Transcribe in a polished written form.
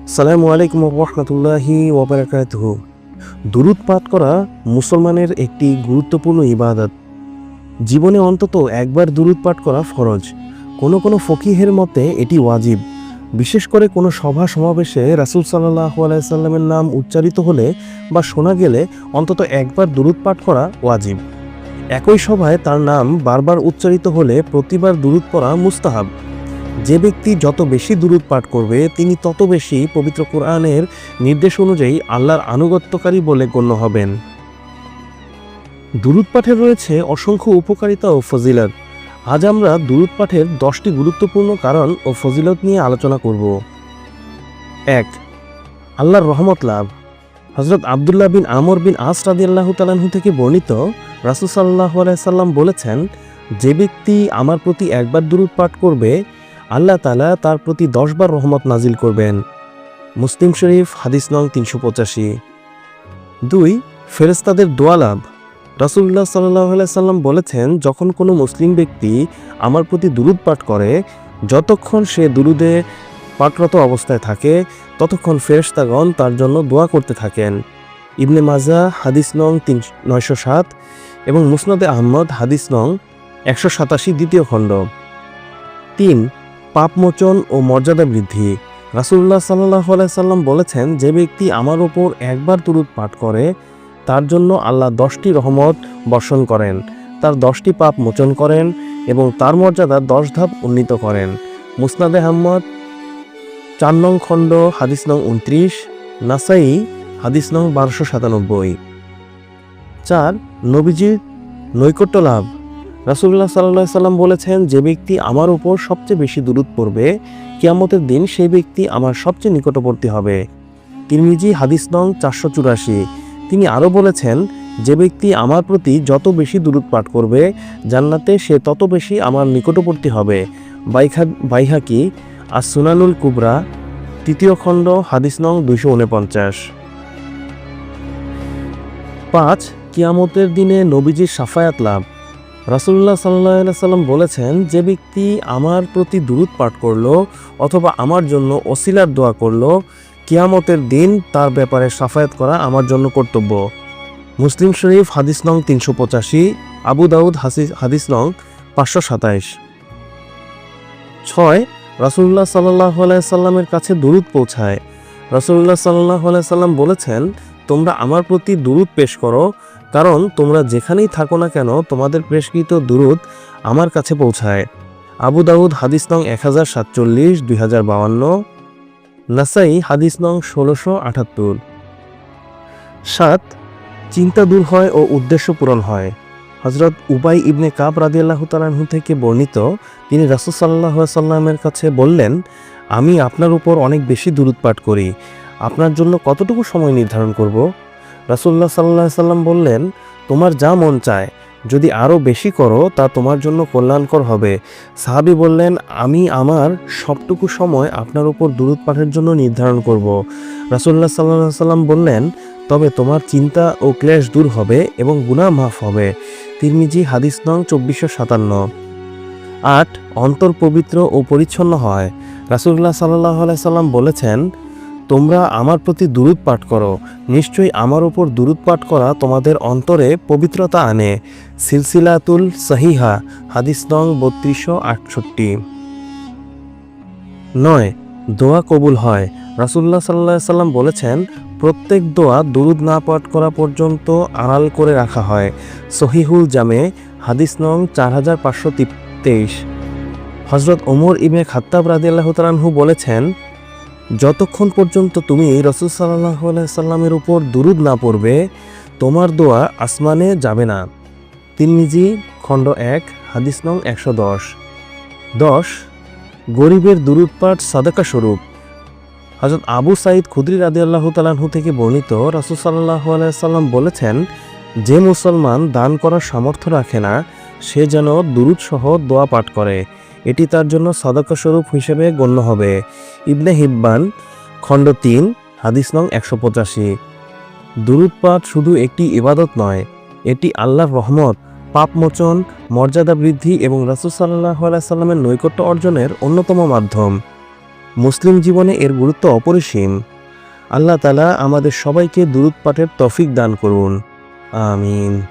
আসসালামু আলাইকুম রহমতুল্লাহি ওবারাকাতুহু। দুরূদ পাঠ করা মুসলমানের একটি গুরুত্বপূর্ণ ইবাদত। জীবনে অন্তত একবার দুরূদ পাঠ করা ফরজ। কোনো ফকিহের মতে এটি ওয়াজিব। বিশেষ করে কোনো সভা সমাবেশে রাসূল সাল্লাল্লাহু আলাইহি সাল্লামের নাম উচ্চারিত হলে বা শোনা গেলে অন্তত একবার দুরূদ পাঠ করা ওয়াজিব। একই সভায় তার নাম বারবার উচ্চারিত হলে প্রতিবার দুরূদ পড়া মুস্তাহাব। যে ব্যক্তি যত বেশি দুরূদ পাঠ করবে তিনি তত বেশি পবিত্র কোরআনের নির্দেশ অনুযায়ী আল্লাহর আনুগত্যকারী বলে গণ্য হবেন। দুরূদ পাঠের রয়েছে অসংখ্য উপকারিতা ও ফজিলত। আজ আমরা দুরূদ পাঠের 10টি গুরুত্বপূর্ণ কারণ ও ফজিলত নিয়ে আলোচনা করব। 1. আল্লাহর রহমত লাভ। হযরত আব্দুল্লাহ বিন আমর বিন আস রাদিয়াল্লাহু তাআলা আনহু থেকে বর্ণিত, রাসূল সাল্লাল্লাহু আলাইহি সাল্লাম বলেছেন, যে ব্যক্তি আমার প্রতি একবার দুরূদ পাঠ করবে আল্লাহ তাআলা তার প্রতি 10 বার রহমত নাজিল করবেন। মুসলিম শরীফ হাদিস নং 385। 2. ফেরেশতাদের দোয়া লাভ। রাসূলুল্লাহ সাল্লাল্লাহু আলাইহি সাল্লাম বলেছেন, যখন কোনো মুসলিম ব্যক্তি আমার প্রতি দুরূদ পাঠ করে, যতক্ষণ সে দুরূদে পাঠরত অবস্থায় থাকে ততক্ষণ ফেরেশতাগণ তার জন্য দোয়া করতে থাকেন। ইবনে মাজাহ হাদিস নং 907 এবং মুসনাদে আহমদ হাদিস নং 187 দ্বিতীয় খণ্ড। 3. পাপমোচন ও মর্যাদা বৃদ্ধি। রাসূলুল্লাহ সাল্লাল্লাহু আলাইহি সাল্লাম বলেছেন, যে ব্যক্তি আমার ওপর একবার দুরূদ পাঠ করে তার জন্য আল্লাহ 10টি রহমত বর্ষণ করেন, তার 10টি পাপ মোচন করেন এবং তার মর্যাদা 10 ধাপ উন্নীত করেন। মুসনাদে আহমদ 4 নং খণ্ড হাদিস নং 29, নাসাই হাদিস নং 1297। 4. নবীজির নৈকট্য লাভ। রাসূলুল্লাহ সাল্লাল্লাহু আলাইহি সাল্লাম বলেছেন, যে ব্যক্তি আমার উপর সবচেয়ে বেশি দুরূদ পড়বে কিয়ামতের দিন সেই ব্যক্তি আমার সবচেয়ে নিকটবর্তী হবে। তিরমিজি হাদিস নং 484। তিনি আরও বলেছেন, যে ব্যক্তি আমার প্রতি যত বেশি দুরূদ পাঠ করবে জান্নাতে সে তত বেশি আমার নিকটবর্তী হবে। বাইহাকি আস-সুনানুল কুবরা 3য় খণ্ড হাদিস নং 249। 5. কিয়ামতের দিনে নবীজির শাফায়াত লাভ। রাসূলুল্লাহ সাল্লাল্লাহু আলাইহি সাল্লাম বলেছেন, যে ব্যক্তি আমার প্রতি দুরূদ পাঠ করলো অথবা আমার জন্য ওসিলার দোয়া করলো, কিয়ামতের দিন তার ব্যাপারে শাফায়াত করা আমার জন্য কর্তব্য। মুসলিম শরীফ হাদিস নং 385, আবু দাউদ হাদিস নং 527। 6. রাসূলুল্লাহ সাল্লাল্লাহু আলাইহি সাল্লামের কাছে দুরূদ পৌঁছায়। রাসূলুল্লাহ সাল্লাল্লাহু আলাইহি সাল্লাম বলেছেন, তোমরা আমার প্রতি দুরূদ পেশ করো, কারণ তোমরা যেখানেই থাকো না কেন তোমাদের পেশকৃত দুরূদ আমার কাছে পৌঁছায়। আবু দাউদ হাদিস নং 1047, 2052, নাসাই হাদিস নং 1678। 7. চিন্তা দূর হয় ও উদ্দেশ্য পূরণ হয়। হযরত উবাই ইবনে কাব রাদিয়াল্লাহু তাআলা আনহু থেকে বর্ণিত, তিনি রাসূল সাল্লাল্লাহু আলাইহি সাল্লামের কাছে বললেন, আমি আপনার উপর অনেক বেশি দুরূদ পাঠ করি, আপনার জন্য কতটুকু সময় নির্ধারণ করব? রাসূলুল্লাহ সাল্লাল্লাহু আলাইহি সাল্লাম বললেন, তোমার যা মন চায়, যদি আরও বেশি করো তা তোমার জন্য কল্যাণকর হবে। সাহাবী বললেন, আমি আমার সবটুকু সময় আপনার উপর দুরূদ পাঠের জন্য নির্ধারণ করব। রাসূলুল্লাহ সাল্লাল্লাহু আলাইহি সাল্লাম বললেন, তবে তোমার চিন্তা ও ক্লেশ দূর হবে এবং গুনাহ মাফ হবে। তিরমিজি হাদিস নং 2457। 8. অন্তর পবিত্র ও পরিচ্ছন্ন হয়। রাসূলুল্লাহ সাল্লাল্লাহু আলাইহি সাল্লাম বলেছেন, তোমরা আমার প্রতি দুরূদ পাঠ করো, নিশ্চয়ই আমার উপর দুরূদ পাঠ করা তোমাদের অন্তরে পবিত্রতা আনে। সিলসিলাতুল সহিহা হাদিস নং 3268। 9. দোয়া কবুল হয়। রাসূলুল্লাহ সাল্লাল্লাহু আলাইহি সাল্লাম বলেছেন, প্রত্যেক দোয়া দুরূদ না পাঠ করা পর্যন্ত আড়াল করে রাখা হয়। সহিহুল জামে হাদিস নং 4523। হযরত ওমর ইবনে খাত্তাব রাদিয়াল্লাহু তাআলা আনহু বলেছেন, যতক্ষণ পর্যন্ত তুমি রাসূল সাল্লাল্লাহু আলাইহি সাল্লামের উপর দুরূদ না পড়বে তোমার দোয়া আসমানে যাবে না। তিরমিজি খণ্ড 1 হাদিস নং 110। 10. গরিবের দুরূদ পাঠ সাদাকা স্বরূপ। হযরত আবু সাঈদ খুদরি রাদিয়াল্লাহু তাআলা আনহু থেকে বর্ণিত, রাসূল সাল্লাল্লাহু আলাইহি সাল্লাম বলেছেন, যে মুসলমান দান করার সামর্থ্য রাখে না সে যেন দুরূদ সহ দোয়া পাঠ করে, এটি তার জন্য সাদাকা স্বরূপ হিসেবে গণ্য হবে। ইবনে হিব্বান খণ্ড 3 হাদিস নং 185। দুরূদ পাঠ শুধু একটি ইবাদত নয়, এটি আল্লাহর রহমত, পাপমোচন, মর্যাদা বৃদ্ধি এবং রাসূল সাল্লাল্লাহু আলাইহি সাল্লামের নৈকট্য অর্জনের অন্যতম মাধ্যম। মুসলিম জীবনে এর গুরুত্ব অপরিসীম। আল্লাহ তাআলা আমাদের সবাইকে দুরূদ পাঠের তৌফিক দান করুন। আমিন।